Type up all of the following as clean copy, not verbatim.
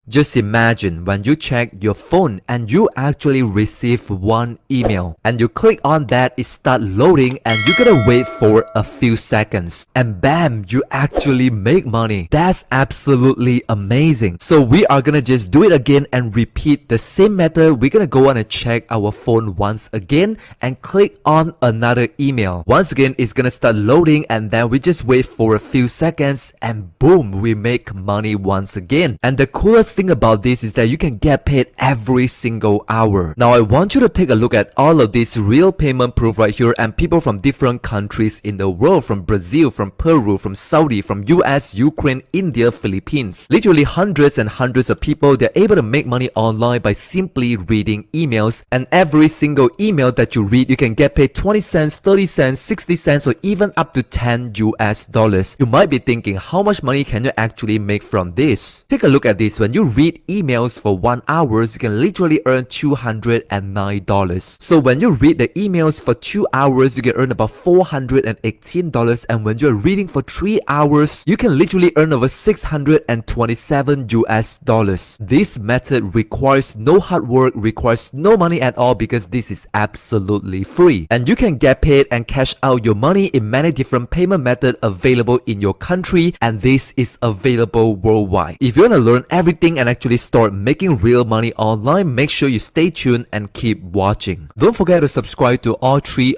Just imagine when you check your phone and you actually receive one email and you click on that, it start loading and you gotta wait for a few seconds and bam, you actually make money. That's absolutely amazing. So we are gonna just do it again and repeat the same method. We're gonna go on and check our phone once again and click on another email. Once again, it's gonna start loading and then we just wait for a few seconds and boom, we make money once again. And the coolest thing about this is that you can get paid every single hour. Now I want you to take a look at all of these real payment proof right here, and people from different countries in the world, from Brazil, from Peru, from Saudi, from US, Ukraine, India, Philippines. Literally hundreds and hundreds of people, they're able to make money online by simply reading emails, and every single email that you read, you can get paid 20 cents, 30 cents, 60 cents, or even up to 10 US dollars. You might be thinking, how much money can you actually make from this? Take a look at this. When you read emails for 1 hour, you can literally earn $209. So when you read the emails for 2 hours, you can earn about $418, and when you're reading for 3 hours, you can literally earn over 627 US dollars. This method requires no hard work, requires no money at all, because this is absolutely free. And you can get paid and cash out your money in many different payment methods available in your country, and this is available worldwide. If you want to learn everything and actually start making real money online, make sure you stay tuned and keep watching. Don't forget to subscribe to all three.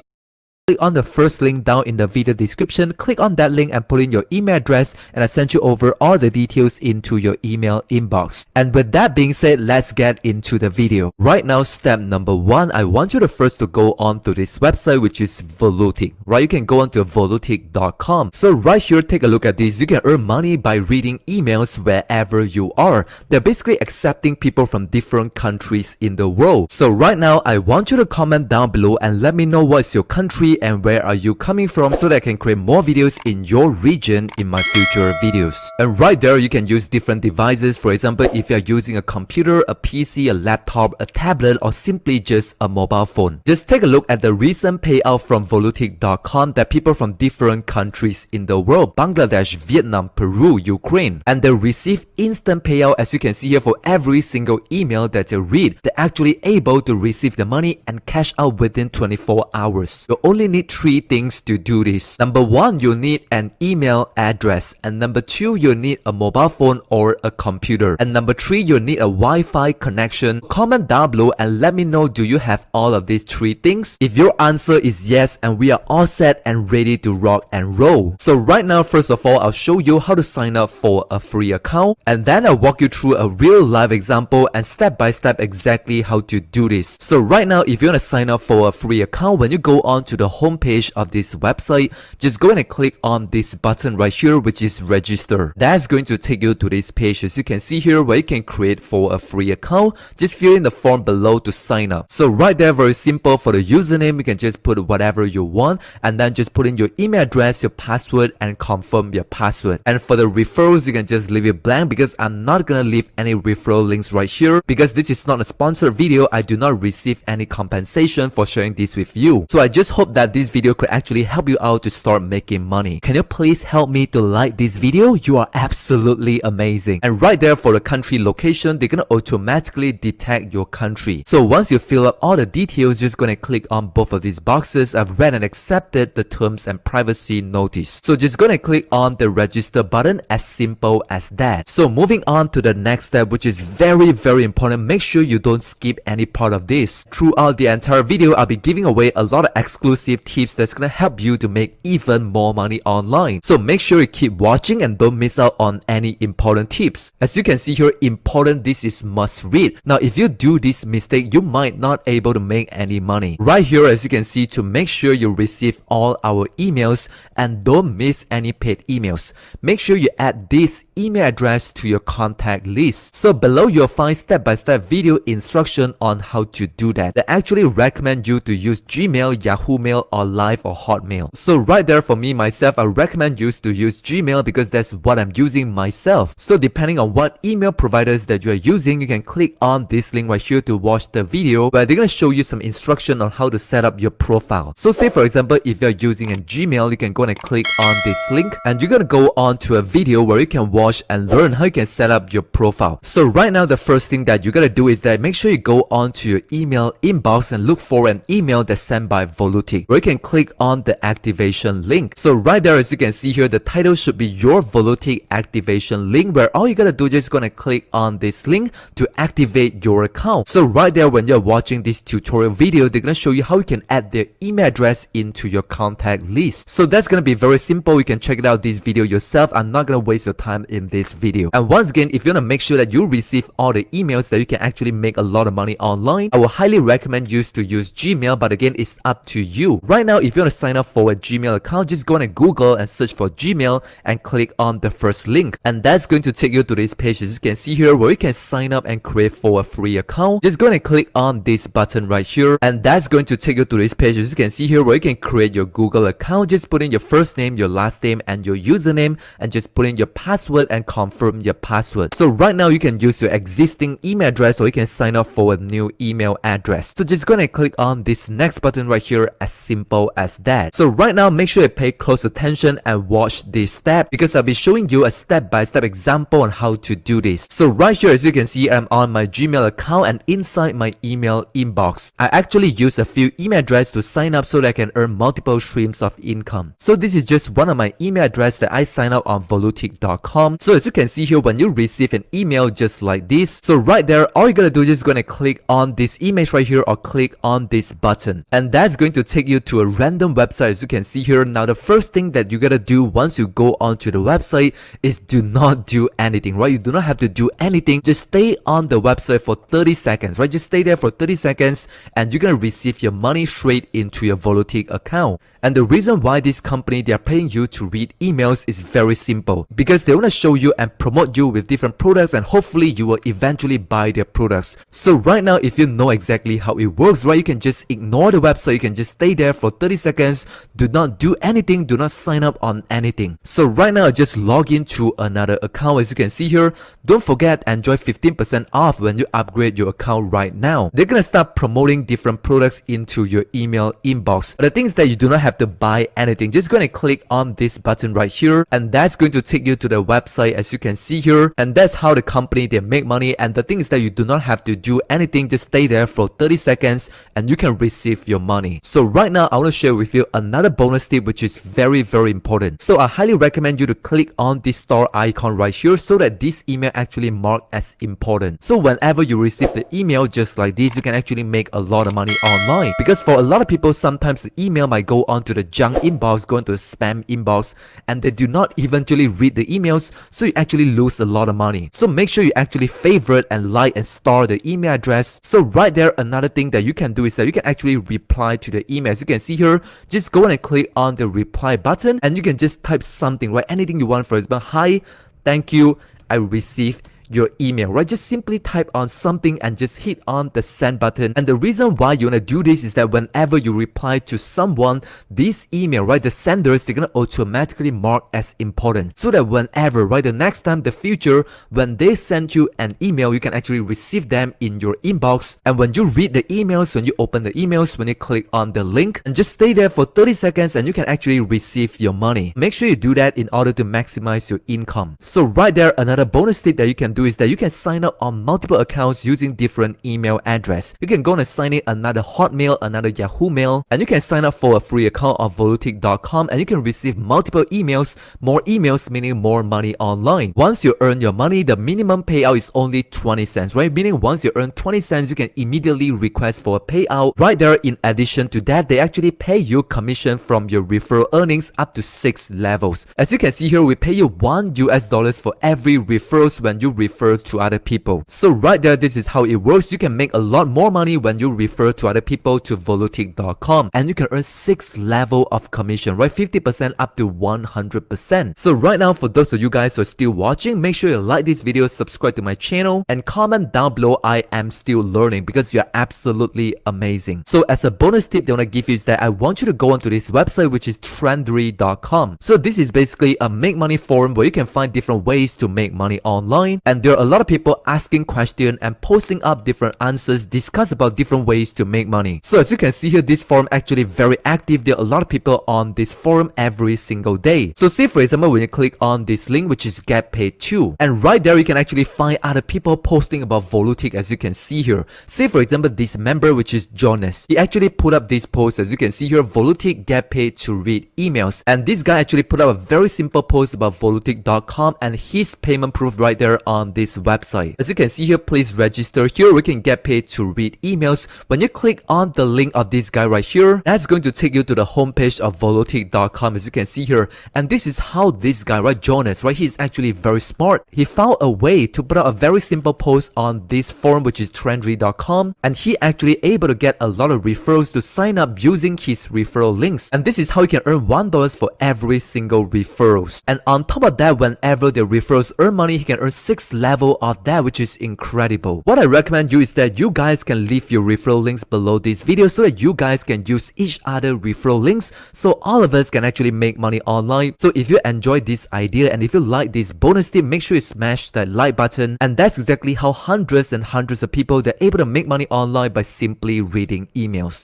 Click on the first link down in the video description, click on that link and put in your email address, and I sent you over all the details into your email inbox. And with that being said, let's get into the video. Right now, step number 1, I want you to first to go on to this website, which is Volutic, right? You can go on to volutic.com. So right here, take a look at this. You can earn money by reading emails wherever you are. They're basically accepting people from different countries in the world. So right now, I want you to comment down below and let me know what's your country and where are you coming from, so that I can create more videos in your region in my future videos. And right there, you can use different devices. For example, if you're using a computer, a PC, a laptop, a tablet, or simply just a mobile phone. Just take a look at the recent payout from volutic.com that people from different countries in the world, Bangladesh, Vietnam, Peru, Ukraine, and they receive instant payout, as you can see here, for every single email that they read. They're actually able to receive the money and cash out within 24 hours. You only need 3 things to do this. Number 1, you need an email address, and number 2, you need a mobile phone or a computer, and number 3, you need a Wi-Fi connection. Comment down below and let me know, do you have all of these 3 things? If your answer is yes, and we are all set and ready to rock and roll. So right now, first of all, I'll show you how to sign up for a free account, and then I'll walk you through a real live example and step by step exactly how to do this. So right now, if you want to sign up for a free account, when you go on to the homepage of this website, just go ahead and click on this button right here, which is register. That's going to take you to this page, as you can see here, where you can create for a free account. Just fill in the form below to sign up. So right there, very simple. For the username, you can just put whatever you want, and then just put in your email address, your password, and confirm your password. And for the referrals, you can just leave it blank, because I'm not gonna leave any referral links right here, because this is not a sponsored video. I do not receive any compensation for sharing this with you. So I just hope that this video could actually help you out to start making money. Can you please help me to like this video? You are absolutely amazing. And right there, for the country location, they're gonna automatically detect your country. So once you fill up all the details, just gonna click on both of these boxes. I've read and accepted the terms and privacy notice. So just gonna click on the register button, as simple as that. So moving on to the next step, which is very, very important. Make sure you don't skip any part of this. Throughout the entire video, I'll be giving away a lot of exclusive tips that's gonna help you to make even more money online. So make sure you keep watching and don't miss out on any important tips. As you can see here, important, this is must read. Now if you do this mistake, you might not able to make any money. Right here, as you can see, to make sure you receive all our emails and don't miss any paid emails, make sure you add this email address to your contact list. So below you'll find step-by-step video instruction on how to do that. They actually recommend you to use Gmail, Yahoo Mail, Gmail or Live or Hotmail. So right there for me myself, I recommend you to use Gmail because that's what I'm using myself. So depending on what email providers that you are using, you can click on this link right here to watch the video where they're going to show you some instruction on how to set up your profile. So say for example, if you're using a Gmail, you can go and click on this link and you're going to go on to a video where you can watch and learn how you can set up your profile. So right now, the first thing that you got to do is that make sure you go on to your email inbox and look for an email that's sent by Volutic, where you can click on the activation link. So right there, as you can see here, the title should be your Volutic activation link, where all you got to do is just going to click on this link to activate your account. So right there, when you're watching this tutorial video, they're going to show you how you can add their email address into your contact list. So that's going to be very simple. You can check it out this video yourself. I'm not going to waste your time in this video. And once again, if you want to make sure that you receive all the emails that you can actually make a lot of money online, I will highly recommend you to use Gmail, but again, it's up to you. Right now, if you want to sign up for a Gmail account, just go on Google and search for Gmail and click on the first link. And that's going to take you to this page, as you can see here, where you can sign up and create for a free account. Just go and click on this button right here, and that's going to take you to this page, as you can see here, where you can create your Google account. Just put in your first name, your last name, and your username, and just put in your password and confirm your password. So right now, you can use your existing email address, or you can sign up for a new email address. So just go and click on this next button right here, as simple as that. So right now, make sure you pay close attention and watch this step, because I'll be showing you a step-by-step example on how to do this. So right here, as you can see, I'm on my Gmail account, and inside my email inbox, I actually use a few email addresses to sign up so that I can earn multiple streams of income. So this is just one of my email address that I sign up on volutic.com. So as you can see here, when you receive an email just like this, so right there, all you gotta do is just gonna click on this image right here, or click on this button, and that's going to take you to a random website, as you can see here. Now the first thing that you gotta do once you go onto the website is do not do anything, right? You do not have to do anything. Just stay on the website for 30 seconds, right? Just stay there for 30 seconds and you're gonna receive your money straight into your Volutic account. And the reason why this company, they are paying you to read emails is very simple, because they want to show you and promote you with different products, and hopefully you will eventually buy their products. So right now, if you know exactly how it works, right, you can just ignore the website. You can just stay there for 30 seconds. Do not do anything. Do not sign up on anything. So right now, just log into another account. As you can see here, don't forget, enjoy 15% off when you upgrade your account right now. They're gonna start promoting different products into your email inbox. But the thing is that you do not have to buy anything. Just go and click on this button right here, and that's going to take you to the website, as you can see here. And that's how the company, they make money. And the thing is that you do not have to do anything. Just stay there for 30 seconds and you can receive your money. So right now, I want to share with you another bonus tip, which is very, very important. So I highly recommend you to click on this star icon right here, so that this email actually marked as important. So whenever you receive the email just like this, you can actually make a lot of money online. Because for a lot of people, sometimes the email might go onto the junk inbox, go into the spam inbox, and they do not eventually read the emails, so you actually lose a lot of money. So make sure you actually favorite and like and star the email address. So right there, another thing that you can do is that you can actually reply to the email. As you can see here, just go and click on the reply button, and you can just type something, right? Anything you want. For example, hi, thank you, I received your email, right? Just simply type on something and just hit on the send button. And the reason why you want to do this is that whenever you reply to someone, this email, right, the senders, they're gonna automatically mark as important, so that whenever, right, the next time, the future, when they send you an email, you can actually receive them in your inbox. And when you read the emails, when you open the emails, when you click on the link, and just stay there for 30 seconds and you can actually receive your money. Make sure you do that in order to maximize your income. So right there, another bonus tip that you can do is that you can sign up on multiple accounts using different email address. You can go and sign in another Hotmail, another Yahoo Mail, and you can sign up for a free account on volutic.com, and you can receive multiple emails, more emails, meaning more money online. Once you earn your money, the minimum payout is only 20 cents, right? Meaning once you earn 20 cents, you can immediately request for a payout. Right there, in addition to that, they actually pay you commission from your referral earnings up to 6 levels. As you can see here, we pay you $1 for every referrals when you refer to other people. So right there, this is how it works. You can make a lot more money when you refer to other people to volutic.com, and you can earn 6 level of commission, right? 50% up to 100%. So right now, for those of you guys who are still watching, make sure you like this video, subscribe to my channel, and comment down below I am still learning, because you're absolutely amazing. So as a bonus tip they want to give you is that I want you to go onto this website, which is trendery.com. So this is basically a make money forum where you can find different ways to make money online, and there are a lot of people asking questions and posting up different answers, discuss about different ways to make money. So as you can see here, this forum actually very active. There are a lot of people on this forum every single day. So say for example, when you click on this link, which is get paid too, and right there you can actually find other people posting about Volutic, as you can see here. Say for example, this member, which is Jonas, he actually put up this post, as you can see here, Volutic get paid to read emails. And this guy actually put up a very simple post about volutic.com and his payment proof right there on this website. As you can see here, please register here. We can get paid to read emails. When you click on the link of this guy right here, that's going to take you to the homepage of volutic.com, as you can see here. And this is how this guy, right, Jonas, right, he's actually very smart. He found a way to put out a very simple post on this forum, which is trendery.com, and he actually able to get a lot of referrals to sign up using his referral links. And this is how you can earn $1 for every single referrals. And on top of that, whenever the referrals earn money, he can earn 6 level of that, which is incredible. What I recommend you is that you guys can leave your referral links below this video so that you guys can use each other referral links, so all of us can actually make money online. So if you enjoyed this idea and if you like this bonus tip, make sure you smash that like button. And that's exactly how hundreds and hundreds of people, they're able to make money online by simply reading emails.